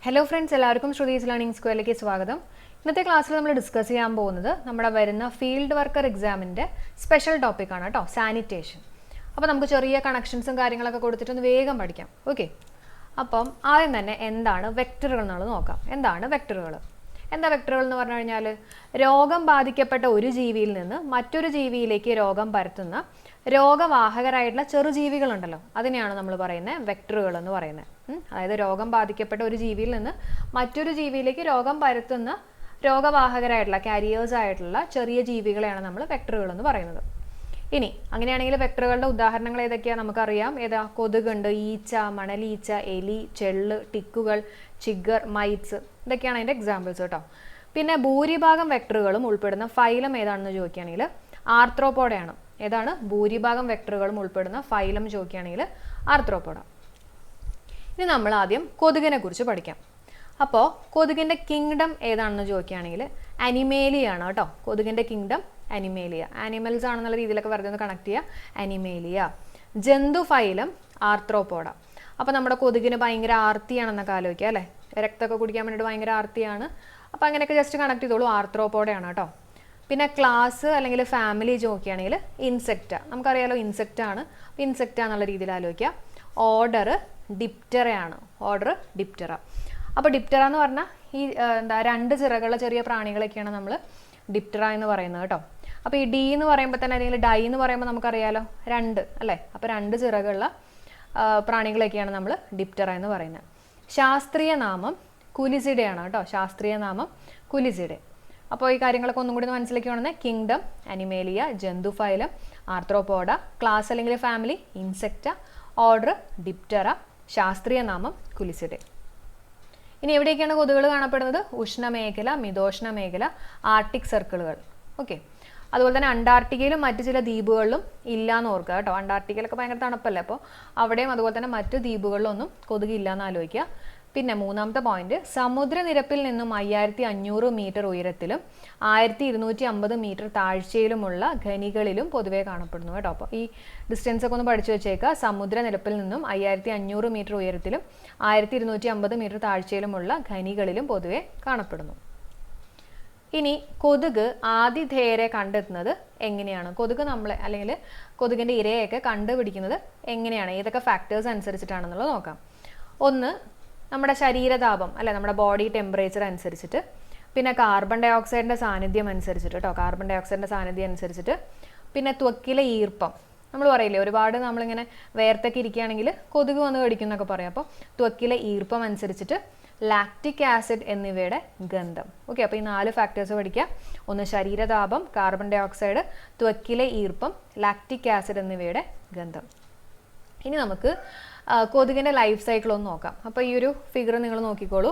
Hello friends, എല്ലാവർക്കും Shruthi's learning സ്ക്വയറിലേക്ക് സ്വാഗതം. ഇന്നത്തെ ക്ലാസ്സിൽ നമ്മൾ ഡിസ്കസ് ചെയ്യാൻ പോകുന്നത് നമ്മുടെ വരുന്ന ഫീൽഡ് വർക്കർ എക്സാമിൻ്റെ സ്പെഷ്യൽ ടോപ്പിക്കാണ് കേട്ടോ, സാനിറ്റേഷൻ. അപ്പോൾ നമുക്ക് ചെറിയ കണക്ഷൻസും കാര്യങ്ങളൊക്കെ കൊടുത്തിട്ടൊന്ന് വേഗം പഠിക്കാം. ഓക്കെ, അപ്പം ആദ്യം തന്നെ എന്താണ് വെക്ടറുകൾ എന്നുള്ളത് നോക്കാം. എന്താണ് വെക്ടറുകൾ? എന്താ വെക്ടറുകൾ എന്ന് പറഞ്ഞു കഴിഞ്ഞാൽ രോഗം ബാധിക്കപ്പെട്ട ഒരു ജീവിയിൽ നിന്ന് മറ്റൊരു ജീവിയിലേക്ക് രോഗം പരത്തുന്ന രോഗവാഹകരായിട്ടുള്ള ചെറുജീവികളുണ്ടല്ലോ, അതിനെയാണ് നമ്മൾ പറയുന്നത് വെക്ടറുകൾ എന്ന് പറയുന്നത്. അതായത് രോഗം ബാധിക്കപ്പെട്ട ഒരു ജീവിയിൽ നിന്ന് മറ്റൊരു ജീവിയിലേക്ക് രോഗം പരത്തുന്ന രോഗവാഹകരായിട്ടുള്ള കാരിയേഴ്സ് ആയിട്ടുള്ള ചെറിയ ജീവികളെയാണ് നമ്മൾ വെക്ടറുകൾ എന്ന് പറയുന്നത്. ഇനി അങ്ങനെയാണെങ്കിൽ വെക്ടറുകളുടെ ഉദാഹരണങ്ങൾ ഏതൊക്കെയാണ് നമുക്കറിയാം. ഏതാ? കൊതുകുണ്ട്, ഈച്ച, മണലീച്ച, എലി, ചെള്ള്, ടിക്കുകൾ, ചിഗർ, മൈറ്റ്സ്, ഇതൊക്കെയാണ് അതിൻ്റെ എക്സാമ്പിൾസ് കേട്ടോ. പിന്നെ ഭൂരിഭാഗം വെക്ടറുകളും ഉൾപ്പെടുന്ന ഫൈലം ഏതാണെന്ന് ചോദിക്കുകയാണെങ്കിൽ ആർത്രോപോഡയാണ്. ഏതാണ്? ഭൂരിഭാഗം വെക്ടറുകളും ഉൾപ്പെടുന്ന ഫൈലം ചോദിക്കുകയാണെങ്കിൽ ആർത്രോപോഡ. ഇനി നമ്മൾ ആദ്യം കൊതുകിനെ കുറിച്ച് പഠിക്കാം. അപ്പോൾ കൊതുകിൻ്റെ കിങ്ഡം ഏതാണെന്ന് ചോദിക്കുകയാണെങ്കിൽ അനിമേലിയ ആണ് കേട്ടോ. കൊതുകിൻ്റെ കിങ്ഡം അനിമേലിയ. ആനിമൽസ് ആണെന്നുള്ള രീതിയിലൊക്കെ വെറുതെ ഒന്ന് കണക്ട് ചെയ്യുക. അനിമേലിയ. ജന്തു ഫൈലം ആർത്രോപോഡ. അപ്പോൾ നമ്മുടെ കൊതുകിന് ഭയങ്കര ആർത്തിയാണെന്നൊക്കെ ആലോചിക്കുക അല്ലേ. രക്തമൊക്കെ കുടിക്കാൻ വേണ്ടിയിട്ട് ഭയങ്കര ആർത്തിയാണ്. അപ്പോൾ അങ്ങനെയൊക്കെ ജസ്റ്റ് കണക്ട് ചെയ്തോളൂ, ആർത്രോപോഡയാണ് കേട്ടോ. പിന്നെ ക്ലാസ് അല്ലെങ്കിൽ ഫാമിലി നോക്കുകയാണെങ്കിൽ ഇൻസെക്റ്റ. നമുക്കറിയാലോ ഇൻസെക്റ്റാണ്. ഇൻസെക്റ്റ എന്നുള്ള രീതിയിൽ ആലോചിക്കുക. ഓർഡർ ഡിപ്റ്ററയാണ്. ഓർഡർ ഡിപ്റ്ററ. അപ്പോൾ ഡിപ്റ്ററ എന്ന് പറഞ്ഞാൽ ഈ രണ്ട് ചിറകുള്ള ചെറിയ പ്രാണികളൊക്കെയാണ് നമ്മൾ ഡിപ്റ്ററ എന്ന് പറയുന്നത് കേട്ടോ. അപ്പോൾ ഈ ഡി എന്ന് പറയുമ്പോൾ തന്നെ അല്ലെങ്കിൽ ഡൈ എന്ന് പറയുമ്പോൾ നമുക്കറിയാലോ രണ്ട് അല്ലേ. അപ്പോൾ രണ്ട് ചിറകുള്ള പ്രാണികളൊക്കെയാണ് നമ്മൾ ഡിപ്റ്ററ എന്ന് പറയുന്നത്. ശാസ്ത്രീയ നാമം കുലിസിഡയാണ് കേട്ടോ. ശാസ്ത്രീയ നാമം കുലിസിഡെ. അപ്പോൾ ഈ കാര്യങ്ങളൊക്കെ ഒന്നും കൂടി മനസ്സിലാക്കുകയാണെന്ന് കിങ്ഡം അനിമേലിയ, ജന്തുഫൈലം ആർത്രോപോഡ, ക്ലാസ് അല്ലെങ്കിൽ ഫാമിലി ഇൻസെക്റ്റ, ഓർഡർ ഡിപ്റ്ററ, ശാസ്ത്രീയ നാമം കുലിസിഡെ. ഇനി എവിടെയൊക്കെയാണ് കൊതുകുകൾ കാണപ്പെടുന്നത്? ഉഷ്ണമേഖല, മിതോഷ്ണ മേഖല, ആർട്ടിക് സർക്കിളുകൾ. ഓക്കെ, അതുപോലെ തന്നെ അന്റാർട്ടിക്കയിലും മറ്റു ചില ദ്വീപുകളിലും ഇല്ലയെന്ന് ഓർക്കുക കേട്ടോ. അന്റാർട്ടിക്കയിലൊക്കെ ഭയങ്കര തണുപ്പല്ലേ, അപ്പോൾ അവിടെയും അതുപോലെ തന്നെ മറ്റു ദ്വീപുകളിലൊന്നും കൊതുക് ഇല്ലയെന്ന് ആലോചിക്കുക. പിന്നെ മൂന്നാമത്തെ പോയിന്റ്, സമുദ്രനിരപ്പിൽ നിന്നും 5500 മീറ്റർ ഉയരത്തിലും 1250 മീറ്റർ താഴ്ചയിലുമുള്ള ഖനികളിലും പൊതുവെ കാണപ്പെടുന്നു കേട്ടോ. അപ്പോൾ ഈ ഡിസ്റ്റൻസ് ഒക്കെ ഒന്ന് പഠിച്ചു വെച്ചേക്കുക. സമുദ്രനിരപ്പിൽ നിന്നും 5500 മീറ്റർ ഉയരത്തിലും 1250 മീറ്റർ താഴ്ചയിലുമുള്ള ഖനികളിലും പൊതുവെ കാണപ്പെടുന്നു. ഇനി കൊതുക് ആതിഥേയരെ കണ്ടെത്തുന്നത് എങ്ങനെയാണ്? കൊതുക് നമ്മളെ അല്ലെങ്കിൽ കൊതുകിൻ്റെ ഇരയൊക്കെ കണ്ടുപിടിക്കുന്നത് എങ്ങനെയാണ്? ഏതൊക്കെ ഫാക്ടേഴ്സ് അനുസരിച്ചിട്ടാണെന്നുള്ളത് നോക്കാം. ഒന്ന്, നമ്മുടെ ശരീരതാപം അല്ലെ, നമ്മുടെ ബോഡി ടെമ്പറേച്ചർ അനുസരിച്ചിട്ട്. പിന്നെ കാർബൺ ഡൈ ഓക്സൈഡിൻ്റെ സാന്നിധ്യം അനുസരിച്ചിട്ട് കേട്ടോ. കാർബൺ ഡൈ ഓക്സൈഡിൻ്റെ സാന്നിധ്യം അനുസരിച്ചിട്ട്. പിന്നെ ത്വക്കിലെ ഈർപ്പം. നമ്മൾ പറയില്ലേ ഒരുപാട് നമ്മളിങ്ങനെ വേർത്തൊക്കെ ഇരിക്കുകയാണെങ്കിൽ കൊതുക് വന്ന് കടിക്കും എന്നൊക്കെ പറയാം. അപ്പോൾ ത്വക്കിലെ ഈർപ്പം അനുസരിച്ചിട്ട്. ലാക്റ്റിക് ആസിഡ് എന്നിവയുടെ ഗന്ധം. ഓക്കെ, അപ്പോൾ ഈ 4 ഫാക്ടേഴ്സ് പഠിക്കുക. ഒന്ന് ശരീരതാപം, കാർബൺ ഡൈ ഓക്സൈഡ്, ത്വക്കിലെ ഈർപ്പം, ലാക്റ്റിക് ആസിഡ് എന്നിവയുടെ ഗന്ധം. ഇനി നമുക്ക് കൊതുകിൻ്റെ ലൈഫ് സൈക്കിൾ ഒന്ന് നോക്കാം. അപ്പോൾ ഈ ഒരു ഫിഗർ നിങ്ങൾ നോക്കിക്കോളൂ.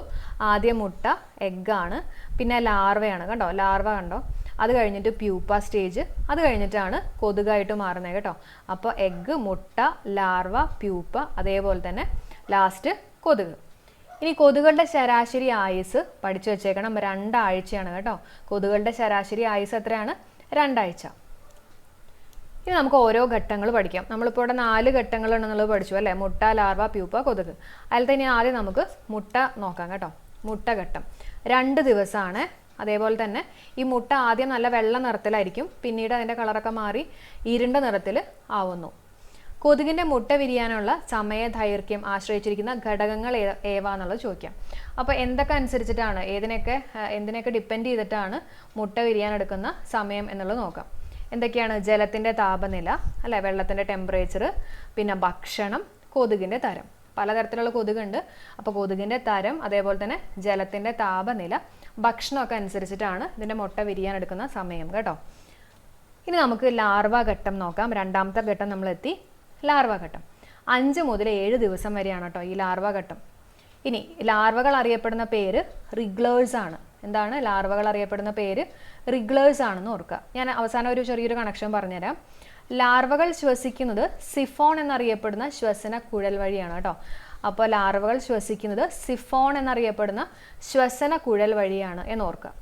ആദ്യം മുട്ട, എഗ്ഗാണ്, പിന്നെ ലാർവയാണ് കണ്ടോ. ലാർവ കണ്ടോ. അത് കഴിഞ്ഞിട്ട് പ്യൂപ്പ സ്റ്റേജ്, അത് കഴിഞ്ഞിട്ടാണ് കൊതുകായിട്ട് മാറുന്നത് കേട്ടോ. അപ്പോൾ എഗ്ഗ്, മുട്ട, ലാർവ, പ്യൂപ്പ, അതേപോലെ തന്നെ ലാസ്റ്റ് കൊതുക്. ഇനി കൊതുകുകളുടെ ശരാശരി ആയുസ് പഠിച്ചു വെച്ചേക്കണം, 2 ആഴ്ചയാണ് കേട്ടോ. കൊതുകുകളുടെ ശരാശരി ആയുസ് എത്രയാണ്? 2 ആഴ്ച. ഇനി നമുക്ക് ഓരോ ഘട്ടങ്ങൾ പഠിക്കാം. നമ്മളിപ്പോൾ ഇവിടെ 4 ഘട്ടങ്ങളുണ്ടെന്നുള്ളത് പഠിച്ചു അല്ലേ. മുട്ട, ലാർവ, പ്യൂപ്പ, കൊതുക്. അതിൽ തന്നെ ആദ്യം നമുക്ക് മുട്ട നോക്കാം കേട്ടോ. മുട്ട ഘട്ടം 2 ദിവസമാണ്. അതേപോലെ തന്നെ ഈ മുട്ട ആദ്യം നല്ല വെള്ള നിറത്തിലായിരിക്കും, പിന്നീട് അതിൻ്റെ കളറൊക്കെ മാറി ഇരുണ്ട നിറത്തിൽ ആവുന്നു. കൊതുകിൻ്റെ മുട്ട വിരിയാനുള്ള സമയ ദൈർഘ്യം ആശ്രയിച്ചിരിക്കുന്ന ഘടകങ്ങൾ ഏവാന്നുള്ളത് ചോദിക്കാം. അപ്പോൾ എന്തൊക്കെ അനുസരിച്ചിട്ടാണ്, എന്തിനൊക്കെ ഡിപ്പെൻഡ് ചെയ്തിട്ടാണ് മുട്ട വിരിയാനെടുക്കുന്ന സമയം എന്നുള്ളത് നോക്കാം. എന്തൊക്കെയാണ്? ജലത്തിൻ്റെ താപനില അല്ലെ, വെള്ളത്തിൻ്റെ ടെമ്പറേച്ചർ, പിന്നെ ഭക്ഷണം, കൊതുകിൻ്റെ തരം. പലതരത്തിലുള്ള കൊതുകുണ്ട്. അപ്പോൾ കൊതുകിൻ്റെ തരം, അതേപോലെ തന്നെ ജലത്തിൻ്റെ താപനില, ഭക്ഷണമൊക്കെ അനുസരിച്ചിട്ടാണ് ഇതിൻ്റെ മുട്ട വിരിയാനെടുക്കുന്ന സമയം കേട്ടോ. ഇനി നമുക്ക് ലാർവ ഘട്ടം നോക്കാം. 2ാമത്തെ ഘട്ടം നമ്മളെത്തി. ലാർവ ഘട്ടം 5 മുതൽ 7 ദിവസം വരെയാണ് കേട്ടോ ഈ ലാർവ ഘട്ടം. ഇനി ലാർവകൾ അറിയപ്പെടുന്ന പേര് റിഗ്ലേഴ്സ് ആണ്. എന്താണ്? ലാർവകൾ അറിയപ്പെടുന്ന പേര് റിഗ്ലേഴ്സ് ആണെന്ന് ഓർക്കുക. ഞാൻ അവസാനം ഒരു ചെറിയൊരു കണക്ഷൻ പറഞ്ഞുതരാം. ലാർവകൾ ശ്വസിക്കുന്നത് സിഫോൺ എന്നറിയപ്പെടുന്ന ശ്വസന കുഴൽ വഴിയാണ് കേട്ടോ. അപ്പോൾ ലാർവകൾ ശ്വസിക്കുന്നത് സിഫോൺ എന്നറിയപ്പെടുന്ന ശ്വസന കുഴൽ വഴിയാണ് എന്നോർക്കുക.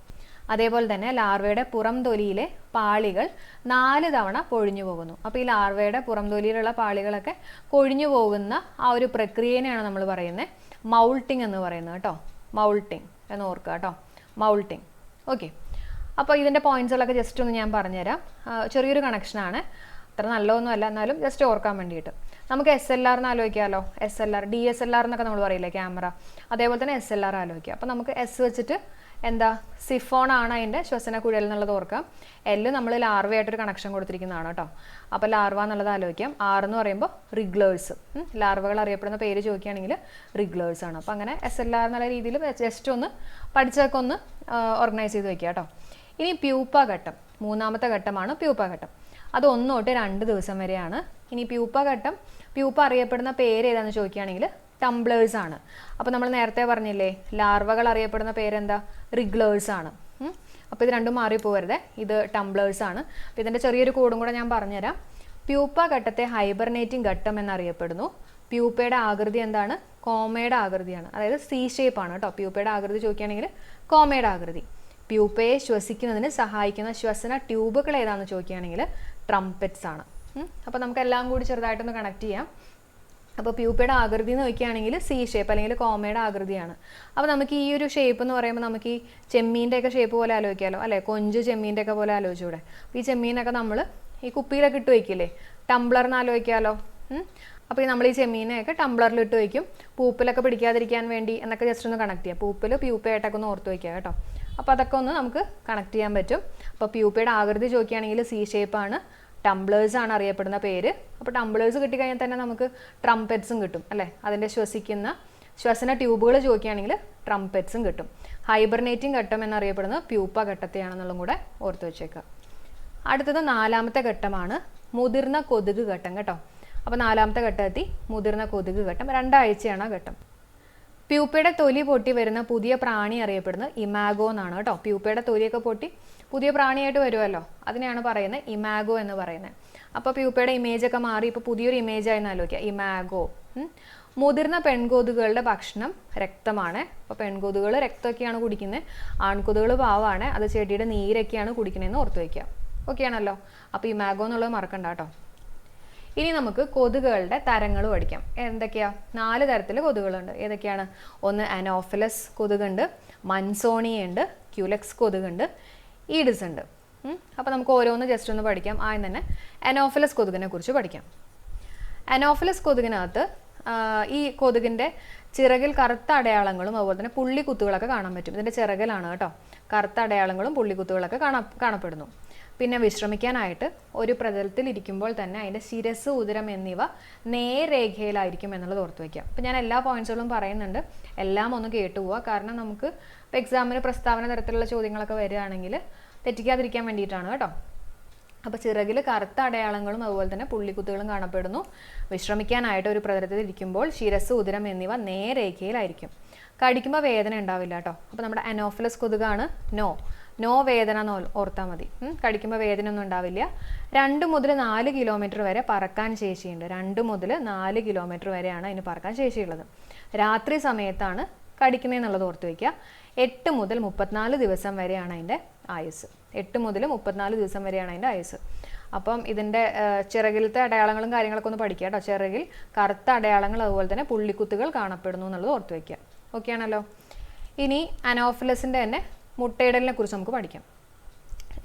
അതേപോലെ തന്നെ ലാർവയുടെ പുറം തൊലിയിലെ പാളികൾ 4 തവണ പൊഴിഞ്ഞു പോകുന്നു. അപ്പോൾ ഈ ലാർവയുടെ പുറം തൊലിയിലുള്ള പാളികളൊക്കെ കൊഴിഞ്ഞു പോകുന്ന ആ ഒരു പ്രക്രിയനെയാണ് നമ്മൾ പറയുന്നത് മൗൾട്ടിംഗ് എന്ന് പറയുന്നത് കേട്ടോ. മൗൾട്ടിങ് എന്ന് ഓർക്കുക കേട്ടോ, മൗൾട്ടിങ്. ഓക്കെ, അപ്പോൾ ഇതിൻ്റെ പോയിൻറ്റ്സുകളൊക്കെ ജസ്റ്റ് ഒന്ന് ഞാൻ പറഞ്ഞുതരാം. ചെറിയൊരു കണക്ഷനാണ്, അത്ര നല്ലതൊന്നും അല്ല, എന്നാലും ജസ്റ്റ് ഓർക്കാൻ വേണ്ടിയിട്ട്. നമുക്ക് SLR എന്ന് ആലോചിക്കാമല്ലോ. SLR, DSLR എന്നൊക്കെ നമ്മൾ പറയില്ലേ, ക്യാമറ. അതേപോലെ തന്നെ SLR ആലോചിക്കുക. അപ്പോൾ നമുക്ക് S വെച്ചിട്ട് എന്താ, സിഫോൺ ആണ് അതിൻ്റെ ശ്വസന കുഴൽ എന്നുള്ളത് ഓർക്കാം. L നമ്മൾ ലാർവയായിട്ടൊരു കണക്ഷൻ കൊടുത്തിരിക്കുന്നതാണ് കേട്ടോ. അപ്പോൾ ലാർവ എന്നുള്ളത് ആലോചിക്കാം. R എന്ന് പറയുമ്പോൾ റിഗ്ലേഴ്സ്, ലാർവകൾ അറിയപ്പെടുന്ന പേര് ചോദിക്കുകയാണെങ്കിൽ റിഗ്ലേഴ്സ് ആണ്. അപ്പോൾ അങ്ങനെ SLR എന്നുള്ള രീതിയിൽ ജസ്റ്റ് ഒന്ന് പഠിച്ചതൊക്കെ ഒന്ന് ഓർഗനൈസ് ചെയ്ത് വെക്കുക കേട്ടോ. ഇനി പ്യൂപ്പ ഘട്ടം, മൂന്നാമത്തെ ഘട്ടമാണ് പ്യൂപ്പ ഘട്ടം. അത് 1 തൊട്ട് 2 ദിവസം വരെയാണ്. ഇനി പ്യൂപ്പ ഘട്ടം, പ്യൂപ്പ അറിയപ്പെടുന്ന പേര് ഏതാണെന്ന് ചോദിക്കുകയാണെങ്കിൽ ടംബ്ലേഴ്സ് ആണ്. അപ്പോൾ നമ്മൾ നേരത്തെ പറഞ്ഞില്ലേ, ലാർവകൾ അറിയപ്പെടുന്ന പേരെന്താ, റിഗ്ലേഴ്സ് ആണ്. അപ്പോൾ ഇത് രണ്ടും മാറിപ്പോകരുത്, ഇത് ടംബ്ലേഴ്സ് ആണ്. അപ്പോൾ ഇതിൻ്റെ ചെറിയൊരു കോഡും കൂടെ ഞാൻ പറഞ്ഞുതരാം. പ്യൂപ്പ ഘട്ടത്തെ ഹൈബർനേറ്റിംഗ് ഘട്ടം എന്നറിയപ്പെടുന്നു. പ്യൂപ്പയുടെ ആകൃതി എന്താണ്, കോമയുടെ ആകൃതിയാണ്, അതായത് C ഷേപ്പാണ് കേട്ടോ. പ്യൂപ്പയുടെ ആകൃതി ചോദിക്കുകയാണെങ്കിൽ കോമയുടെ ആകൃതി. പ്യൂപ്പയെ ശ്വസിക്കുന്നതിന് സഹായിക്കുന്ന ശ്വസന ട്യൂബുകൾ ഏതാണെന്ന് ചോദിക്കുകയാണെങ്കിൽ ട്രംപറ്റ്സ് ആണ്. അപ്പോൾ നമുക്ക് എല്ലാം കൂടി ചെറുതായിട്ടൊന്ന് കണക്ട് ചെയ്യാം. അപ്പോൾ പ്യൂപ്പയുടെ ആകൃതി എന്ന് ചോദിക്കുകയാണെങ്കിൽ C ഷേപ്പ് അല്ലെങ്കിൽ കോമയുടെ ആകൃതിയാണ്. അപ്പോൾ നമുക്ക് ഈ ഒരു ഷേപ്പ് എന്ന് പറയുമ്പോൾ നമുക്ക് ഈ ചെമ്മീൻ്റെയൊക്കെ ഷേപ്പ് പോലെ ആലോചിക്കാമല്ലോ അല്ലേ, കൊഞ്ച് ചെമ്മീൻ്റെയൊക്കെ പോലെ ആലോചിച്ചൂടെ. അപ്പോൾ ഈ ചെമ്മീനൊക്കെ നമ്മൾ ഈ കുപ്പിയിലൊക്കെ ഇട്ട് വയ്ക്കില്ലേ, ടംബ്ലറിന് ആലോചിക്കാമല്ലോ. അപ്പോൾ നമ്മൾ ഈ ചെമ്മീനെയൊക്കെ ടംബ്ലറിൽ ഇട്ട് വയ്ക്കും, പൂപ്പിലൊക്കെ പിടിക്കാതിരിക്കാൻ വേണ്ടി എന്നൊക്കെ ജസ്റ്റ് ഒന്ന് കണക്ട് ചെയ്യാം. പൂപ്പിൽ പ്യൂപ്പയായിട്ടൊക്കെ ഒന്ന് ഓർത്ത് വയ്ക്കുക കേട്ടോ. അപ്പോൾ അതൊക്കെ ഒന്ന് നമുക്ക് കണക്ട് ചെയ്യാൻ പറ്റും. അപ്പോൾ പ്യൂപ്പയുടെ ആകൃതി ചോദിക്കുകയാണെങ്കിൽ C ഷേപ്പാണ്, ടംബ്ലേഴ്സ് ആണ് അറിയപ്പെടുന്ന പേര്. അപ്പോൾ ടംബ്ലേഴ്സ് കിട്ടിക്കഴിഞ്ഞാൽ തന്നെ നമുക്ക് ട്രംപറ്റ്സും കിട്ടും അല്ലേ, അതിൻ്റെ ശ്വസിക്കുന്ന ശ്വസന ട്യൂബുകൾ ചോദിക്കുകയാണെങ്കിൽ ട്രംപറ്റ്സും കിട്ടും. ഹൈബർനേറ്റിംഗ് ഘട്ടം എന്നറിയപ്പെടുന്നത് പ്യൂപ്പ ഘട്ടത്തെയാണെന്നുള്ളതും കൂടെ ഓർത്ത് വെച്ചേക്കുക. അടുത്തത് 4ാമത്തെ ഘട്ടമാണ് മുതിർന്ന കൊതുക് ഘട്ടം കേട്ടോ. അപ്പോൾ 4ാമത്തെ ഘട്ടമെത്തി, മുതിർന്ന കൊതുക് ഘട്ടം. 2 ആഴ്ചയാണ് ആ ഘട്ടം. പ്യൂപ്പയുടെ തൊലി പൊട്ടി വരുന്ന പുതിയ പ്രാണി അറിയപ്പെടുന്നത് ഇമാഗോ എന്നാണ് കേട്ടോ. പ്യൂപ്പയുടെ തൊലിയൊക്കെ പൊട്ടി പുതിയ പ്രാണിയായിട്ട് വരുമല്ലോ, അതിനെയാണ് പറയുന്നത് ഇമാഗോ എന്ന് പറയുന്നത്. അപ്പോൾ പ്യൂപ്പയുടെ ഇമേജൊക്കെ മാറി ഇപ്പോൾ പുതിയൊരു ഇമേജായി ആലോചിക്കുക, ഇമാഗോ. മുതിർന്ന പെൺകൊതുകുകളുടെ ഭക്ഷണം രക്തമാണ്. അപ്പോൾ പെൺകൊതുകുകൾ രക്തമൊക്കെയാണ് കുടിക്കുന്നത്, ആൺകൊതുകുകൾ പാവാണ്, അത് ചെടിയുടെ നീരൊക്കെയാണ് കുടിക്കുന്നതെന്ന് ഓർത്ത് വയ്ക്കുക. ഓക്കെ ആണല്ലോ. അപ്പോൾ ഇമാഗോ എന്നുള്ളത് മറക്കണ്ട കേട്ടോ. ഇനി നമുക്ക് കൊതുകുകളുടെ തരങ്ങൾ പഠിക്കാം. എന്തൊക്കെയാ, 4 തരത്തിൽ കൊതുകുകളുണ്ട്. ഏതൊക്കെയാണ്, ഒന്ന് അനോഫിലസ് കൊതുകുണ്ട്, മൻസോണിയ ഉണ്ട്, ക്യുലെക്സ് കൊതുകുണ്ട്, ഈഡിസ് ഉണ്ട്. അപ്പോൾ നമുക്ക് ഓരോന്ന് ജസ്റ്റ് ഒന്ന് പഠിക്കാം. ആദ്യം തന്നെ അനോഫിലസ് കൊതുകിനെ കുറിച്ച് പഠിക്കാം. അനോഫിലസ് കൊതുകിനകത്ത് ഈ കൊതുകിൻ്റെ ചിറകിൽ കറുത്ത അടയാളങ്ങളും അതുപോലെ തന്നെ പുള്ളിക്കുത്തുകളൊക്കെ കാണാൻ പറ്റും. ഇതിൻ്റെ ചിറകിലാണ് കേട്ടോ കറുത്ത അടയാളങ്ങളും പുള്ളിക്കുത്തുകളൊക്കെ കാണപ്പെടുന്നു. പിന്നെ വിശ്രമിക്കാനായിട്ട് ഒരു പ്രതലത്തിൽ ഇരിക്കുമ്പോൾ തന്നെ അതിൻ്റെ ശിരസ്, ഉദരം എന്നിവ നേർരേഖയിലായിരിക്കും എന്നുള്ളത് ഓർത്ത് വയ്ക്കാം. അപ്പോൾ ഞാൻ എല്ലാ പോയിന്റ്സുകളും പറയുന്നുണ്ട്, എല്ലാം ഒന്ന് കേട്ടുപോവുക. കാരണം നമുക്ക് ഇപ്പോൾ എക്സാമിന് പ്രസ്താവന തരത്തിലുള്ള ചോദ്യങ്ങളൊക്കെ വരികയാണെങ്കിൽ തെറ്റിക്കാതിരിക്കാൻ വേണ്ടിയിട്ടാണ് കേട്ടോ. അപ്പോൾ ചിറകിൽ കറുത്ത അടയാളങ്ങളും അതുപോലെ തന്നെ പുള്ളിക്കുത്തുകളും കാണപ്പെടുന്നു. വിശ്രമിക്കാനായിട്ട് ഒരു പ്രതലത്തിൽ ഇരിക്കുമ്പോൾ ശിരസ്, ഉദരം എന്നിവ നേർരേഖയിലായിരിക്കും. കടിക്കുമ്പോൾ വേദന ഉണ്ടാവില്ല കേട്ടോ. അപ്പോൾ നമ്മുടെ അനോഫിലസ് കൊതുകാണ് നോ വേദന എന്ന് ഓർത്താൽ മതി. കടിക്കുമ്പോൾ വേദന ഒന്നും ഉണ്ടാവില്ല. 2 മുതൽ 4 കിലോമീറ്റർ വരെ പറക്കാൻ ശേഷിയുണ്ട്. 2 മുതൽ 4 കിലോമീറ്റർ വരെയാണ് അതിന് പറക്കാൻ ശേഷിയുള്ളത്. രാത്രി സമയത്താണ് കടിക്കുന്നതെന്നുള്ളത് ഓർത്ത് വയ്ക്കുക. 8 മുതൽ 34 ദിവസം വരെയാണ് അതിൻ്റെ ആയുസ്. 8 മുതൽ 34 ദിവസം വരെയാണ് അതിൻ്റെ ആയുസ്. അപ്പം ഇതിൻ്റെ ചിറകിലത്തെ അടയാളങ്ങളും കാര്യങ്ങളൊക്കെ ഒന്ന് പഠിക്കുക കേട്ടോ. ചിറകിൽ കറുത്ത അടയാളങ്ങൾ അതുപോലെ തന്നെ പുള്ളിക്കുത്തുകൾ കാണപ്പെടുന്നു എന്നുള്ളത് ഓർത്ത് വയ്ക്കുക. ഓക്കെ ആണല്ലോ. ഇനി അനോഫിലസിൻ്റെ തന്നെ മുട്ടയിടലിനെ കുറിച്ച് നമുക്ക് പഠിക്കാം.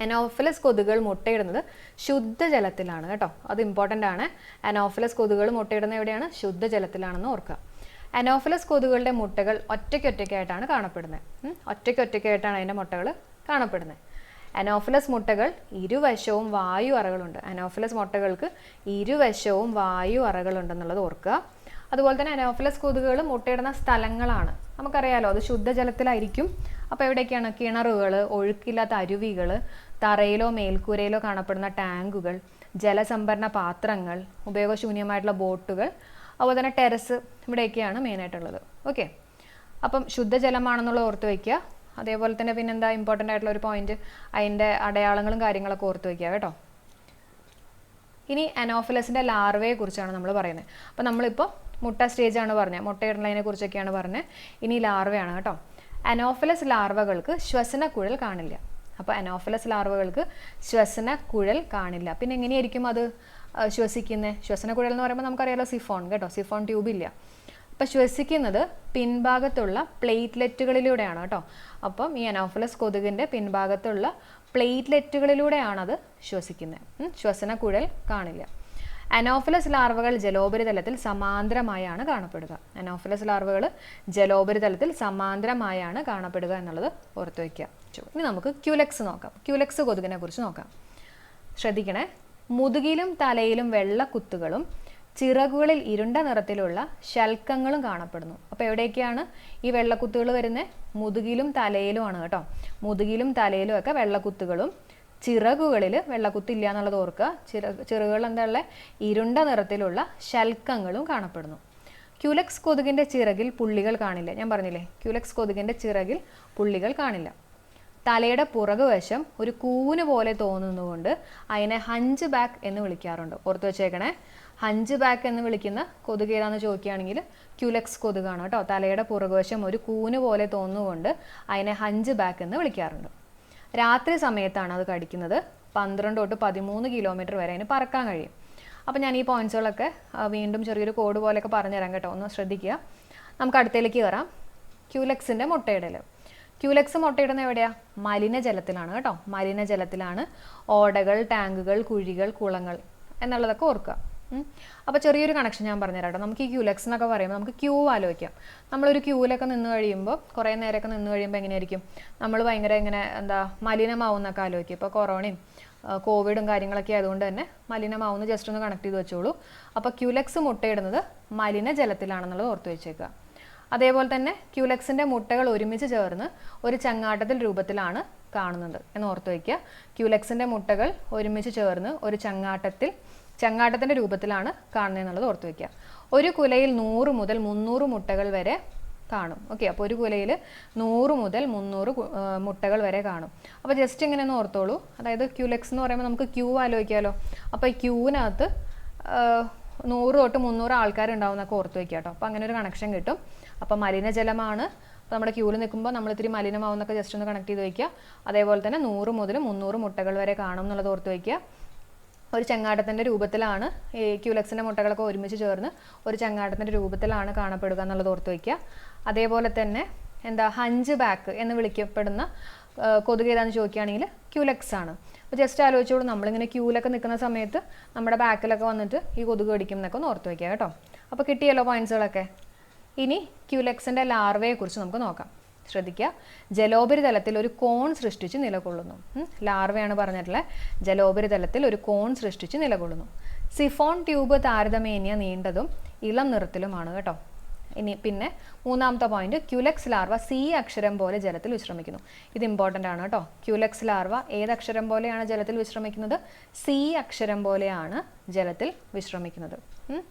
അനോഫിലസ് കൊതുകുകൾ മുട്ടയിടുന്നത് ശുദ്ധജലത്തിലാണ് കേട്ടോ. അത് ഇമ്പോർട്ടൻ്റ് ആണ്. അനോഫിലസ് കൊതുകുകൾ മുട്ടയിടുന്നത് എവിടെയാണ്? ശുദ്ധജലത്തിലാണെന്ന് ഓർക്കുക. അനോഫിലസ് കൊതുകുകളുടെ മുട്ടകൾ ഒറ്റയ്ക്കൊറ്റയ്ക്കായിട്ടാണ് കാണപ്പെടുന്നത്. ഒറ്റയ്ക്കൊറ്റയ്ക്കായിട്ടാണ് അതിൻ്റെ മുട്ടകൾ കാണപ്പെടുന്നത്. അനോഫിലസ് മുട്ടകൾ ഇരുവശവും വായു അറകളുണ്ട്. അനോഫിലസ് മുട്ടകൾക്ക് ഇരുവശവും വായു അറകളുണ്ടെന്നുള്ളത് ഓർക്കുക. അതുപോലെ തന്നെ അനോഫിലസ് കൊതുകുകൾ മുട്ടയിടുന്ന സ്ഥലങ്ങളാണ് നമുക്കറിയാലോ, അത് ശുദ്ധജലത്തിലായിരിക്കും. അപ്പോൾ എവിടെയൊക്കെയാണ്? കിണറുകൾ, ഒഴുക്കില്ലാത്ത അരുവികൾ, തറയിലോ മേൽക്കൂരയിലോ കാണപ്പെടുന്ന ടാങ്കുകൾ, ജലസംഭരണ പാത്രങ്ങൾ, ഉപയോഗശൂന്യമായിട്ടുള്ള ബോട്ടുകൾ, അതുപോലെ തന്നെ ടെറസ്, ഇവിടെയൊക്കെയാണ് മെയിനായിട്ടുള്ളത്. ഓക്കെ, അപ്പം ശുദ്ധജലമാണെന്നുള്ള ഓർത്ത് വയ്ക്കുക. അതേപോലെ തന്നെ പിന്നെന്താ ഇമ്പോർട്ടൻ്റ് ആയിട്ടുള്ള ഒരു പോയിന്റ്, അതിൻ്റെ അടയാളങ്ങളും കാര്യങ്ങളൊക്കെ ഓർത്ത് വയ്ക്കുക കേട്ടോ. ഇനി അനോഫിലസിൻ്റെ ലാർവയെ കുറിച്ചാണ് നമ്മൾ പറയുന്നത്. അപ്പോൾ നമ്മളിപ്പോൾ മുട്ട സ്റ്റേജാണ് പറഞ്ഞത്, മുട്ടയിടുന്നതിനെ കുറിച്ചൊക്കെയാണ് പറഞ്ഞത്. ഇനി ലാർവയാണ് കേട്ടോ. അനോഫിലസ് ലാർവകൾക്ക് ശ്വസനക്കുഴൽ കാണില്ല. അപ്പോൾ അനോഫിലസ് ലാർവകൾക്ക് ശ്വസനക്കുഴൽ കാണില്ല. പിന്നെ എങ്ങനെയായിരിക്കും അത് ശ്വസിക്കുന്നത്? ശ്വസനക്കുഴൽ എന്ന് പറയുമ്പോൾ നമുക്കറിയാലോ സിഫോൺ കേട്ടോ, സിഫോൺ ട്യൂബ് ഇല്ല. അപ്പോൾ ശ്വസിക്കുന്നത് പിൻഭാഗത്തുള്ള പ്ലേറ്റ്ലെറ്റുകളിലൂടെയാണ് കേട്ടോ. അപ്പം ഈ അനോഫിലസ് കൊതുകിൻ്റെ പിൻഭാഗത്തുള്ള പ്ലേറ്റ്ലെറ്റുകളിലൂടെയാണത് ശ്വസിക്കുന്നത്. ശ്വസനക്കുഴൽ കാണില്ല. അനോഫിലസ് ലാർവകൾ ജലോപരിതലത്തിൽ സമാന്തരമായാണ് കാണപ്പെടുക. അനോഫിലസ് ലാർവകൾ ജലോപരിതലത്തിൽ സമാന്തരമായാണ് കാണപ്പെടുക എന്നുള്ളത് ഓർത്തു വയ്ക്കുക. ഇനി നമുക്ക് ക്യൂലെക്സ് നോക്കാം. ക്യൂലെക്സ് കൊതുകിനെ കുറിച്ച് നോക്കാം. ശ്രദ്ധിക്കണേ, മുതുകിലും തലയിലും വെള്ള കുത്തുകളും ചിറകുകളിൽ ഇരുണ്ട നിറത്തിലുള്ള ശൽക്കങ്ങളും കാണപ്പെടുന്നു. അപ്പോൾ എവിടെയൊക്കെയാണ് ഈ വെള്ളക്കുത്തുകൾ വരുന്നത്? മുതുകിലും തലയിലുമാണ് കേട്ടോ. മുതുകിലും തലയിലും ഒക്കെ വെള്ളക്കുത്തുകളും ചിറകുകളിൽ വെള്ളക്കുത്തില്ല എന്നുള്ളത് ഓർക്കുക. ചിറകുകൾ എന്താ ഉള്ളത്? ഇരുണ്ട നിറത്തിലുള്ള ശൽക്കങ്ങളും കാണപ്പെടുന്നു. ക്യൂലെക്സ് കൊതുകിൻ്റെ ചിറകിൽ പുള്ളികൾ കാണില്ല. ഞാൻ പറഞ്ഞില്ലേ, ക്യൂലെക്സ് കൊതുകിൻ്റെ ചിറകിൽ പുള്ളികൾ കാണില്ല. തലയുടെ പുറകുവശം ഒരു കൂന് പോലെ തോന്നുന്നതുകൊണ്ട് അതിനെ ഹഞ്ച് ബാക്ക് എന്ന് വിളിക്കാറുണ്ട്. ഓർത്ത് വെച്ചേക്കണേ, ഹഞ്ച് ബാക്ക് എന്ന് വിളിക്കുന്ന കൊതുക് ഏതാണെന്ന് ചോദിക്കുകയാണെങ്കിൽ ക്യൂലെക്സ് കൊതുകാണ് കേട്ടോ. തലയുടെ പുറകുവശം ഒരു കൂന് പോലെ തോന്നുന്നതുകൊണ്ട് അതിനെ ഹഞ്ച് ബാക്ക് എന്ന് വിളിക്കാറുണ്ട്. രാത്രി സമയത്താണ് അത് കടിക്കുന്നത്. 12 തൊട്ട് 13 കിലോമീറ്റർ വരെ അതിന് പറക്കാൻ കഴിയും. അപ്പോൾ ഞാൻ ഈ പോയിന്റ്സുകളൊക്കെ വീണ്ടും ചെറിയൊരു കോഡ് പോലെയൊക്കെ പറഞ്ഞുതരാം കേട്ടോ, ഒന്ന് ശ്രദ്ധിക്കുക. നമുക്ക് അടുത്തേക്ക് കയറാം. ക്യൂലെക്സിൻ്റെ മുട്ടയിടൽ. ക്യൂലെക്സ് മുട്ടയിടുന്ന എവിടെയാണ്? മലിനജലത്തിലാണ് കേട്ടോ. മലിനജലത്തിലാണ്. ഓടകൾ, ടാങ്കുകൾ, കുഴികൾ, കുളങ്ങൾ എന്നുള്ളതൊക്കെ ഓർക്കുക. അപ്പോൾ ചെറിയൊരു കണക്ഷൻ ഞാൻ പറഞ്ഞുതരാം കേട്ടോ. നമുക്ക് ഈ ക്യൂലെക്സ് എന്നൊക്കെ പറയുമ്പോൾ നമുക്ക് ക്യൂ ആലോചിക്കാം. നമ്മളൊരു ക്യൂവിലൊക്കെ നിന്ന് കഴിയുമ്പോൾ, കുറേ നേരമൊക്കെ നിന്ന് കഴിയുമ്പോൾ എങ്ങനെയായിരിക്കും? നമ്മൾ ഭയങ്കര ഇങ്ങനെ മലിനമാവുന്നൊക്കെ ആലോചിക്കും. ഇപ്പോൾ കൊറോണയും കോവിഡും കാര്യങ്ങളൊക്കെ ആയതുകൊണ്ട് തന്നെ മലിനമാവുന്ന ജസ്റ്റ് ഒന്ന് കണക്ട് ചെയ്ത് വെച്ചോളൂ. അപ്പോൾ ക്യൂലെക്സ് മുട്ടയിടുന്നത് മലിനജലത്തിലാണെന്നുള്ളത് ഓർത്ത് വെച്ചേക്കുക. അതേപോലെ തന്നെ ക്യൂലെക്സിൻ്റെ മുട്ടകൾ ഒരുമിച്ച് ചേർന്ന് ഒരു ചങ്ങാട്ടത്തിൽ രൂപത്തിലാണ് കാണുന്നത് എന്ന് ഓർത്ത് വയ്ക്കുക. ക്യൂലെക്സിൻ്റെ മുട്ടകൾ ഒരുമിച്ച് ചേർന്ന് ഒരു ചങ്ങാട്ടത്തിൻ്റെ രൂപത്തിലാണ് കാണുന്നത് എന്നുള്ളത് ഓർത്ത് വയ്ക്കുക. ഒരു കുലയിൽ 100 മുതൽ 300 മുട്ടകൾ വരെ കാണും. ഓക്കെ, അപ്പോൾ ഒരു കുലയിൽ 100 മുതൽ 300 മുട്ടകൾ വരെ കാണും. അപ്പോൾ ജസ്റ്റ് ഇങ്ങനെ ഒന്ന് ഓർത്തോളൂ. അതായത് ക്യൂലെക്സ് എന്ന് പറയുമ്പോൾ നമുക്ക് ക്യൂ ആലോചിക്കാമല്ലോ. അപ്പോൾ ഈ ക്യൂവിനകത്ത് 100 തൊട്ട് 300 ആൾക്കാരുണ്ടാവും എന്നൊക്കെ ഓർത്ത് വയ്ക്കുക കേട്ടോ. അപ്പോൾ അങ്ങനെ ഒരു കണക്ഷൻ കിട്ടും. അപ്പോൾ മലിനജലമാണ്. അപ്പോൾ നമ്മുടെ ക്യൂവിൽ നിൽക്കുമ്പോൾ നമ്മൾ ഇത്തിരി മലിനമാവുന്നൊക്കെ ജസ്റ്റ് ഒന്ന് കണക്ട് ചെയ്ത് വയ്ക്കുക. അതേപോലെ തന്നെ 100 മുതൽ 300 മുട്ടകൾ വരെ കാണും എന്നുള്ളത് ഓർത്ത് വയ്ക്കുക. ഒരു ചങ്ങാട്ടത്തിൻ്റെ രൂപത്തിലാണ് ഈ ക്യൂലെക്സിൻ്റെ മുട്ടകളൊക്കെ ഒരുമിച്ച് ചേർന്ന് ഒരു ചങ്ങാട്ടത്തിൻ്റെ രൂപത്തിലാണ് കാണപ്പെടുക എന്നുള്ളത് ഓർത്ത് വയ്ക്കുക. അതേപോലെ തന്നെ ഹഞ്ച് ബാക്ക് എന്ന് വിളിക്കപ്പെടുന്ന കൊതുക് ഏതാണെന്ന് ചോദിക്കുകയാണെങ്കിൽ ക്യൂലെക്സ് ആണ്. അപ്പോൾ ജസ്റ്റ് ആലോചിച്ചോളൂ, നമ്മളിങ്ങനെ ക്യൂലൊക്കെ നിൽക്കുന്ന സമയത്ത് നമ്മുടെ ബാക്കിലൊക്കെ വന്നിട്ട് ഈ കൊതുക് കടിക്കും എന്നൊക്കെ ഒന്ന് ഓർത്ത് വയ്ക്കുക കേട്ടോ. അപ്പോൾ കിട്ടിയല്ലോ പോയിന്റ്സുകളൊക്കെ. ഇനി ക്യൂലെക്സിൻ്റെ ലാർവയെക്കുറിച്ച് നമുക്ക് നോക്കാം. ശ്രദ്ധിക്കുക, ജലോപരിതലത്തിൽ ഒരു കോൺ സൃഷ്ടിച്ച് നിലകൊള്ളുന്നു. ലാർവയാണ് പറഞ്ഞിട്ടുള്ളത്. ജലോപരിതലത്തിൽ ഒരു കോൺ സൃഷ്ടിച്ച് നിലകൊള്ളുന്നു. സിഫോൺ ട്യൂബ് താരതമ്യേന നീണ്ടതും ഇളം നിറത്തിലുമാണ് കേട്ടോ. ഇനി പിന്നെ മൂന്നാമത്തെ പോയിന്റ്, ക്യൂലെക്സ് ലാർവ സി അക്ഷരം പോലെ ജലത്തിൽ വിശ്രമിക്കുന്നു. ഇത് ഇമ്പോർട്ടൻ്റ് ആണ് കേട്ടോ. ക്യൂലെക്സ് ലാർവ ഏതക്ഷരം പോലെയാണ് ജലത്തിൽ വിശ്രമിക്കുന്നത്? സി അക്ഷരം പോലെയാണ് ജലത്തിൽ വിശ്രമിക്കുന്നത്.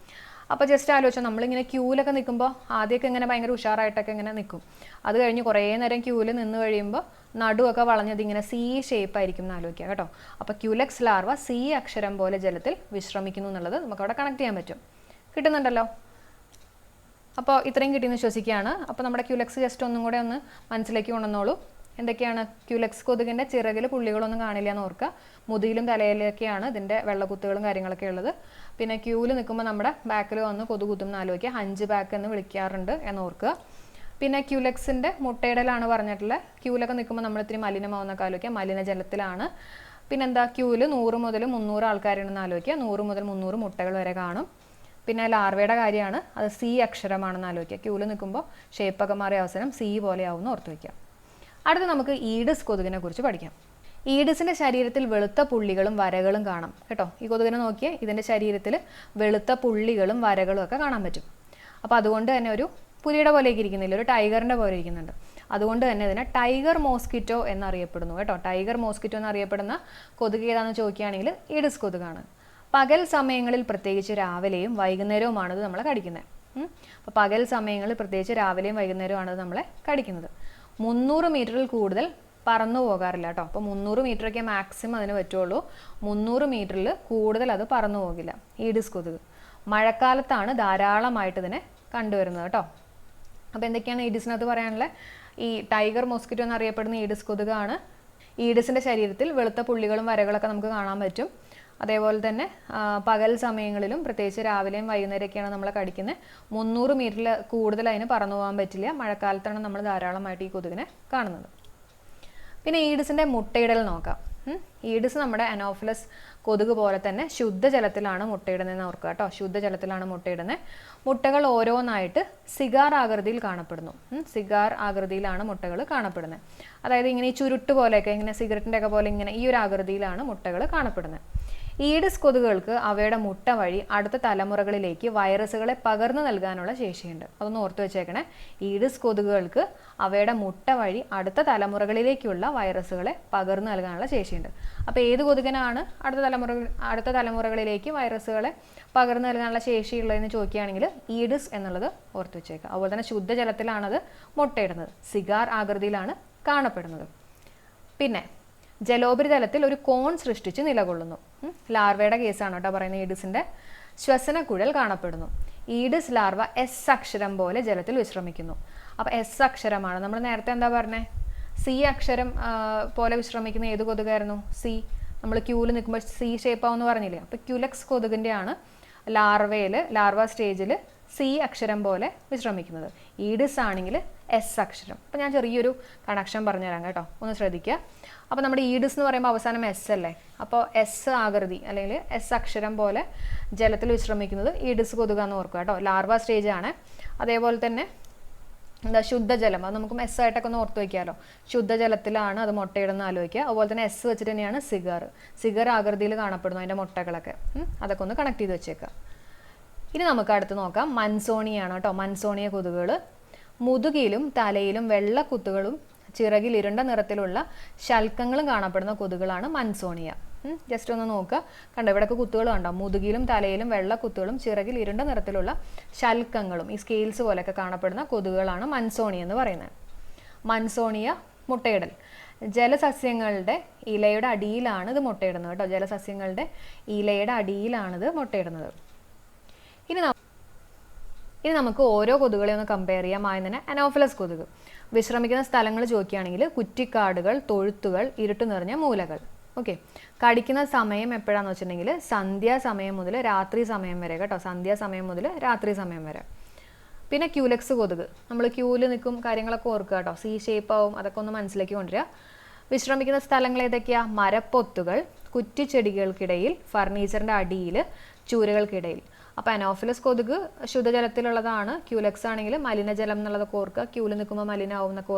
അപ്പോൾ ജസ്റ്റ് ആലോചിച്ചാൽ നമ്മളിങ്ങനെ ക്യൂവിലൊക്കെ നിൽക്കുമ്പോൾ ആദ്യമൊക്കെ ഇങ്ങനെ ഭയങ്കര ഉഷാറായിട്ടൊക്കെ ഇങ്ങനെ നിൽക്കും. അത് കഴിഞ്ഞ് കുറേ നേരം ക്യൂവിൽ നിന്ന് കഴിയുമ്പോൾ നടുവൊക്കെ വളഞ്ഞത് ഇങ്ങനെ സി ഷേപ്പ് ആയിരിക്കും എന്ന് ആലോചിക്കുക കേട്ടോ. അപ്പോൾ ക്യൂലെക്സ് ലാർവ സി അക്ഷരം പോലെ ജലത്തിൽ വിശ്രമിക്കുന്നു എന്നുള്ളത് നമുക്കവിടെ കണക്ട് ചെയ്യാൻ പറ്റും. കിട്ടുന്നുണ്ടല്ലോ? അപ്പോൾ ഇത്രയും കിട്ടിയെന്ന് വിശ്വസിക്കുകയാണ്. അപ്പോൾ നമ്മുടെ ക്യൂലെക്സ് ജസ്റ്റ് ഒന്നും കൂടെ ഒന്ന് മനസ്സിലേക്ക് കൊണ്ടുവന്നോളൂ. എന്തൊക്കെയാണ്? ക്യൂലെക്സ് കൊതുകിൻ്റെ ചിറകിൽ പുള്ളികളൊന്നും കാണില്ല എന്ന് ഓർക്കുക. മുതുകിലും തലയിലൊക്കെയാണ് ഇതിൻ്റെ വെള്ളക്കുത്തുകളും കാര്യങ്ങളൊക്കെ ഉള്ളത്. പിന്നെ ക്യൂവിൽ നിൽക്കുമ്പോൾ നമ്മുടെ ബാക്കിൽ വന്ന് കൊതുക് കുത്തും എന്ന് ആലോചിക്കുക. ഹഞ്ച് ബാക്ക് എന്ന് വിളിക്കാറുണ്ട് എന്ന് ഓർക്കുക. പിന്നെ ക്യൂലെക്സിൻ്റെ മുട്ടയിടലാണ് പറഞ്ഞിട്ടുള്ളത്. ക്യൂവിലൊക്കെ നിൽക്കുമ്പോൾ നമ്മൾ ഇത്തിരി മലിനമാവുന്നൊക്കെ ആലോചിക്കുക. മലിനജലത്തിലാണ്. പിന്നെന്താ? ക്യൂവിൽ 100 മുതൽ 300 ആൾക്കാരുണ്ടെന്ന് ആലോചിക്കുക. 100 മുതൽ 300 മുട്ടകൾ വരെ കാണും. പിന്നെ ലാർവയുടെ കാര്യമാണ്, അത് സി അക്ഷരമാണെന്ന് ആലോചിക്കുക. ക്യൂവിൽ നിൽക്കുമ്പോൾ ഷേപ്പൊക്കെ മാറിയ അവസരം സി പോലെ ആവുമെന്ന് ഓർത്ത് വയ്ക്കുക. അടുത്ത് നമുക്ക് ഈഡിസ് കൊതുകിനെ കുറിച്ച് പഠിക്കാം. ഈഡിസിൻ്റെ ശരീരത്തിൽ വെളുത്ത പുള്ളികളും വരകളും കാണാം കേട്ടോ. ഈ കൊതുകിനെ നോക്കിയാൽ ഇതിൻ്റെ ശരീരത്തിൽ വെളുത്ത പുള്ളികളും വരകളും ഒക്കെ കാണാൻ പറ്റും. അപ്പോൾ അതുകൊണ്ട് തന്നെ ഒരു പുലിയുടെ പോലെയൊക്കെ ഇരിക്കുന്നില്ല, ഒരു ടൈഗറിൻ്റെ പോലെ ഇരിക്കുന്നുണ്ട്. അതുകൊണ്ട് തന്നെ ഇതിനെ ടൈഗർ മോസ്കിറ്റോ എന്നറിയപ്പെടുന്നു കേട്ടോ. ടൈഗർ മോസ്കിറ്റോ എന്നറിയപ്പെടുന്ന കൊതുക് ഏതാണെന്ന് ചോദിക്കുകയാണെങ്കിൽ ഈഡിസ് കൊതുകാണ്. പകൽ സമയങ്ങളിൽ പ്രത്യേകിച്ച് രാവിലെയും വൈകുന്നേരവുമാണ് ഇത് നമ്മളെ കടിക്കുന്നത്. അപ്പോൾ പകൽ സമയങ്ങളിൽ പ്രത്യേകിച്ച് രാവിലെയും വൈകുന്നേരവുമാണ് ഇത് നമ്മളെ കടിക്കുന്നത്. 300 മീറ്ററിൽ കൂടുതൽ പറന്നു പോകാറില്ല കേട്ടോ. അപ്പോൾ 300 മീറ്ററൊക്കെ മാക്സിമം അതിന് പറ്റുള്ളൂ. 300 മീറ്ററിൽ കൂടുതൽ അത് പറന്നു പോകില്ല ഈഡിസ് കൊതുക്. മഴക്കാലത്താണ് ധാരാളമായിട്ട് ഇതിനെ കണ്ടുവരുന്നത് കേട്ടോ. അപ്പോൾ എന്തൊക്കെയാണ് ഈഡിസിനകത്ത് പറയാനുള്ളത്? ഈ ടൈഗർ മോസ്കിറ്റോ എന്നറിയപ്പെടുന്ന ഈഡിസ് കൊതുകാണ്. ഈഡിസിൻ്റെ ശരീരത്തിൽ വെളുത്ത പുള്ളികളും വരകളൊക്കെ നമുക്ക് കാണാൻ പറ്റും. അതേപോലെ തന്നെ പകൽ സമയങ്ങളിലും പ്രത്യേകിച്ച് രാവിലെയും വൈകുന്നേരമൊക്കെയാണ് നമ്മൾ കടിക്കുന്നത്. 300 മീറ്ററിൽ കൂടുതൽ അതിന് പറന്നു പോകാൻ പറ്റില്ല. മഴക്കാലത്താണ് നമ്മൾ ധാരാളമായിട്ട് ഈ കൊതുകിനെ കാണുന്നത്. പിന്നെ ഈഡിസിൻ്റെ മുട്ടയിടൽ നോക്കാം. ഈഡിസ് നമ്മുടെ അനോഫിലസ് കൊതുക് പോലെ തന്നെ ശുദ്ധജലത്തിലാണ് മുട്ടയിടുന്നതെന്ന് ഓർക്കുക കേട്ടോ. ശുദ്ധജലത്തിലാണ് മുട്ടയിടുന്നത്. മുട്ടകൾ ഓരോന്നായിട്ട് സിഗാർ ആകൃതിയിൽ കാണപ്പെടുന്നു. സിഗാർ ആകൃതിയിലാണ് മുട്ടകൾ കാണപ്പെടുന്നത്. അതായത് ഇങ്ങനെ ഈ ചുരുട്ട് പോലെയൊക്കെ ഇങ്ങനെ സിഗരറ്റിൻ്റെ ഒക്കെ പോലെ ഇങ്ങനെ ഈ ഒരു ആകൃതിയിലാണ് മുട്ടകൾ കാണപ്പെടുന്നത്. ഈഡിസ് കൊതുകുകൾക്ക് അവയുടെ മുട്ട വഴി അടുത്ത തലമുറകളിലേക്ക് വൈറസുകളെ പകർന്നു നൽകാനുള്ള ശേഷിയുണ്ട്. അതൊന്ന് ഓർത്ത് വെച്ചേക്കണേ. ഈഡിസ് കൊതുകുകൾക്ക് അവയുടെ മുട്ട വഴി അടുത്ത തലമുറകളിലേക്കുള്ള വൈറസുകളെ പകർന്നു നൽകാനുള്ള ശേഷിയുണ്ട്. അപ്പോൾ ഏത് കൊതുകിനാണ് അടുത്ത തലമുറകളിലേക്ക് വൈറസുകളെ പകർന്നു നൽകാനുള്ള ശേഷിയുള്ളതെന്ന് ചോദിക്കുകയാണെങ്കിൽ ഈഡിസ് എന്നുള്ളത് ഓർത്ത് വെച്ചേക്കുക. അതുപോലെ തന്നെ ശുദ്ധജലത്തിലാണത് മുട്ടയിടുന്നത്. സിഗാർ ആകൃതിയിലാണ് കാണപ്പെടുന്നത്. പിന്നെ ജലോപരിതലത്തിൽ ഒരു കോൺ സൃഷ്ടിച്ച് നിലകൊള്ളുന്നു. ലാർവയുടെ കേസാണ് കേട്ടോ പറയുന്നത്. ഈഡിസിൻ്റെ ശ്വസനക്കുഴൽ കാണപ്പെടുന്നു. ഈഡിസ് ലാർവ എസ് അക്ഷരം പോലെ ജലത്തിൽ വിശ്രമിക്കുന്നു. അപ്പോൾ എസ് അക്ഷരമാണ്. നമ്മൾ നേരത്തെ എന്താ പറഞ്ഞത്? സി അക്ഷരം പോലെ വിശ്രമിക്കുന്ന ഏത് കൊതുകായിരുന്നു? സി. നമ്മൾ ക്യൂവിൽ നിൽക്കുമ്പോൾ സി ഷേപ്പാവെന്ന് പറഞ്ഞില്ലേ? അപ്പോൾ ക്യുലെക്സ് കൊതുകിൻ്റെയാണ് ലാർവ സ്റ്റേജിൽ സി അക്ഷരം പോലെ വിശ്രമിക്കുന്നത്. ഈഡിസ് ആണെങ്കിൽ എസ് അക്ഷരം. അപ്പോൾ ഞാൻ ചെറിയൊരു കണക്ഷൻ പറഞ്ഞുതരാം കേട്ടോ, ഒന്ന് ശ്രദ്ധിക്കുക. അപ്പോൾ നമ്മുടെ ഈഡിസ് എന്ന് പറയുമ്പോൾ അവസാനം എസ് അല്ലേ? അപ്പോൾ എസ് ആകൃതി അല്ലെങ്കിൽ എസ് അക്ഷരം പോലെ ജലത്തിൽ വിശ്രമിക്കുന്നത് ഈഡിസ് കൊതുകാന്ന് ഓർക്കുക കേട്ടോ. ലാർവ സ്റ്റേജ് ആണ്. അതേപോലെ തന്നെ ശുദ്ധജലം, അത് നമുക്ക് എസ് ആയിട്ടൊക്കെ ഒന്ന് ഓർത്ത് വയ്ക്കാമല്ലോ. ശുദ്ധജലത്തിലാണ് അത് മുട്ടയിടുന്ന ആലോചിക്കുക. അതുപോലെ തന്നെ എസ് വെച്ചിട്ട് തന്നെയാണ് സിഗർ ആകൃതിയിൽ കാണപ്പെടുന്നു അതിൻ്റെ മുട്ടകളൊക്കെ. അതൊക്കെ ഒന്ന് കണക്ട് ചെയ്ത് വെച്ചേക്കുക. ഇനി നമുക്ക് അടുത്ത് നോക്കാം. മൻസോണിയാണ് കേട്ടോ. മൻസോണിയ കൊതുകുകൾ മുതുകിലും തലയിലും വെള്ളക്കുത്തുകളും ചിറകിൽ ഇരുണ്ട നിറത്തിലുള്ള ശൽക്കങ്ങളും കാണപ്പെടുന്ന കൊതുകുകളാണ് മൻസോണിയ. ജസ്റ്റ് ഒന്ന് നോക്കുക. കണ്ടോ, ഇവിടെയൊക്കെ കുത്തുകൾ കണ്ടോ? മുതുകിലും തലയിലും വെള്ളക്കുത്തുകളും ചിറകിൽ ഇരുണ്ട നിറത്തിലുള്ള ശൽക്കങ്ങളും ഈ സ്കെയിൽസ് പോലെയൊക്കെ കാണപ്പെടുന്ന കൊതുകുകളാണ് മൻസോണിയ എന്ന് പറയുന്നത്. മൻസോണിയ മുട്ടയിടൽ. ജലസസ്യങ്ങളുടെ ഇലയുടെ അടിയിലാണ് ഇത് മുട്ടയിടുന്നത് കേട്ടോ. ജലസസ്യങ്ങളുടെ ഇലയുടെ അടിയിലാണിത് മുട്ടയിടുന്നത്. ഇനി നമുക്ക് ഓരോ കൊതുകുകളെ ഒന്ന് കമ്പയർ ചെയ്യാം. ആദ്യം തന്നെ അനോഫിലസ് കൊതുക്. വിശ്രമിക്കുന്ന സ്ഥലങ്ങൾ ചോദിക്കുകയാണെങ്കിൽ കുറ്റിക്കാടുകൾ, തൊഴുത്തുകൾ, ഇരുട്ട് നിറഞ്ഞ മൂലകൾ. ഓക്കെ. കടിക്കുന്ന സമയം എപ്പോഴാണെന്ന് വെച്ചിട്ടുണ്ടെങ്കിൽ സന്ധ്യാസമയം മുതൽ രാത്രി സമയം വരെ കേട്ടോ. സന്ധ്യാസമയം മുതൽ രാത്രി സമയം വരെ. പിന്നെ ക്യൂലെക്സ് കൊതുക്. നമ്മൾ ക്യൂവിൽ നിൽക്കും കാര്യങ്ങളൊക്കെ ഓർക്കുക കേട്ടോ. സി ഷേപ്പ് ആവും, അതൊക്കെ ഒന്ന് മനസ്സിലേക്ക് കൊണ്ടുവരിക. വിശ്രമിക്കുന്ന സ്ഥലങ്ങൾ ഏതൊക്കെയാണ്? മരപ്പൊത്തുകൾ, കുറ്റിച്ചെടികൾക്കിടയിൽ, ഫർണിച്ചറിൻ്റെ അടിയിൽ, ചൂരകൾക്കിടയിൽ. അപ്പോൾ അനോഫിലസ് കൊതുക് ശുദ്ധജലത്തിലുള്ളതാണ്. ക്യൂലെക്സ് ആണെങ്കിൽ മലിനജലം എന്നുള്ളതൊക്കെ ഓർക്കുക. ക്യൂവിൽ നിൽക്കുമ്പോൾ മലിനാവും എന്നൊക്കെ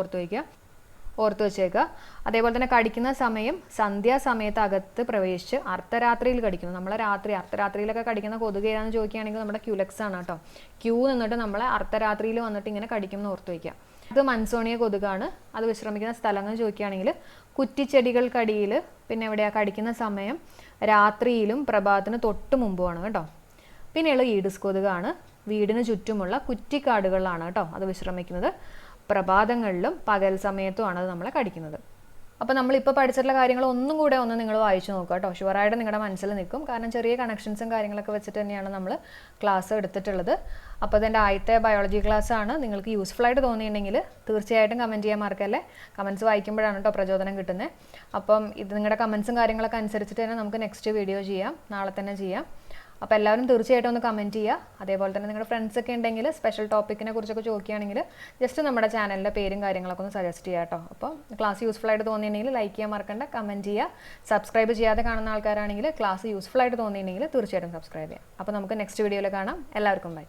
ഓർത്ത് വെച്ചേക്കുക. അതേപോലെ തന്നെ കടിക്കുന്ന സമയം സന്ധ്യാസമയത്ത് അകത്ത് പ്രവേശിച്ച് അർദ്ധരാത്രിയിൽ കടിക്കുന്നു. നമ്മളെ അർദ്ധരാത്രിയിലൊക്കെ കടിക്കുന്ന കൊതുക് ഏതാണെന്ന് ചോദിക്കുകയാണെങ്കിൽ നമ്മുടെ ക്യൂലെക്സ് ആണ് കേട്ടോ. ക്യൂ നിന്നിട്ട് നമ്മളെ അർദ്ധരാത്രിയിൽ വന്നിട്ട് ഇങ്ങനെ കടിക്കുമെന്ന് ഓർത്ത് വയ്ക്കുക. ഇത് മൻസോണിയ കൊതുകാണ്. അത് വിശ്രമിക്കുന്ന സ്ഥലങ്ങൾ ചോദിക്കുകയാണെങ്കിൽ കുറ്റിച്ചെടികൾക്കടിയിൽ, പിന്നെ എവിടെയാണ് കടിക്കുന്ന സമയം രാത്രിയിലും പ്രഭാതത്തിന് തൊട്ട് മുമ്പുമാണ് കേട്ടോ. പിന്നെയുള്ള ഈഡിസ് കൊതുകാണ്. വീടിന് ചുറ്റുമുള്ള കുറ്റിക്കാടുകളിലാണ് കേട്ടോ അത് വിശ്രമിക്കുന്നത്. പ്രഭാതങ്ങളിലും പകൽ സമയത്തുമാണ് അത് നമ്മളെ കടിക്കുന്നത്. അപ്പോൾ നമ്മളിപ്പോൾ പഠിച്ചിട്ടുള്ള കാര്യങ്ങൾ ഒന്നും കൂടെ നിങ്ങൾ വായിച്ചു നോക്കുക കേട്ടോ. ഷുവറായിട്ട് നിങ്ങളുടെ മനസ്സിൽ നിൽക്കും. കാരണം ചെറിയ കണക്ഷൻസും കാര്യങ്ങളൊക്കെ വെച്ചിട്ട് തന്നെയാണ് നമ്മൾ ക്ലാസ് എടുത്തിട്ടുള്ളത്. അപ്പോൾ ഇതെൻ്റെ ആദ്യത്തെ ബയോളജി ക്ലാസ് ആണ്. നിങ്ങൾക്ക് യൂസ്ഫുൾ ആയിട്ട് തോന്നിയിട്ടുണ്ടെങ്കിൽ തീർച്ചയായിട്ടും കമൻറ്റ് ചെയ്യാൻ മറക്കല്ലേ. കമൻറ്റ്സ് വായിക്കുമ്പോഴാണ് കേട്ടോ പ്രചോദനം കിട്ടുന്നത്. അപ്പം ഇത് നിങ്ങളുടെ കമൻറ്റ്സും കാര്യങ്ങളൊക്കെ അനുസരിച്ചിട്ട് തന്നെ നമുക്ക് നെക്സ്റ്റ് വീഡിയോ ചെയ്യാം. നാളെ തന്നെ ചെയ്യാം. അപ്പോൾ എല്ലാവരും തീർച്ചയായിട്ടും ഒന്ന് കമൻറ്റ് ചെയ്യുക. അതേപോലെ തന്നെ നിങ്ങളുടെ ഫ്രണ്ട്സൊക്കെ ഉണ്ടെങ്കിൽ സ്പെഷ്യൽ ടോപ്പിക്കിനെ കുറിച്ചൊക്കെ ചോദിക്കുകയാണെങ്കിൽ ജസ്റ്റ് നമ്മുടെ ചാനലിൻ്റെ പേരും കാര്യങ്ങളൊക്കെ ഒന്ന് സജസ്റ്റ് ചെയ്യുക കേട്ടോ. അപ്പോൾ ക്ലാസ് യൂസ്ഫുൾ ആയിട്ട് തോന്നിയിട്ടുണ്ടെങ്കിൽ ലൈക്ക് ചെയ്യാൻ മറക്കണ്ട, കമൻറ്റ് ചെയ്യുക. സബ്സ്ക്രൈബ് ചെയ്യാതെ കാണുന്ന ആൾക്കാരാണെങ്കിൽ ക്ലാസ് യൂസ്ഫുൾ ആയിട്ട് തോന്നിയിട്ടുണ്ടെങ്കിൽ തീർച്ചയായിട്ടും സബ്സ്ക്രൈബ് ചെയ്യാം. അപ്പോൾ നമുക്ക് നെക്സ്റ്റ് വീഡിയോയിൽ കാണാം. എല്ലാവർക്കും ബൈ.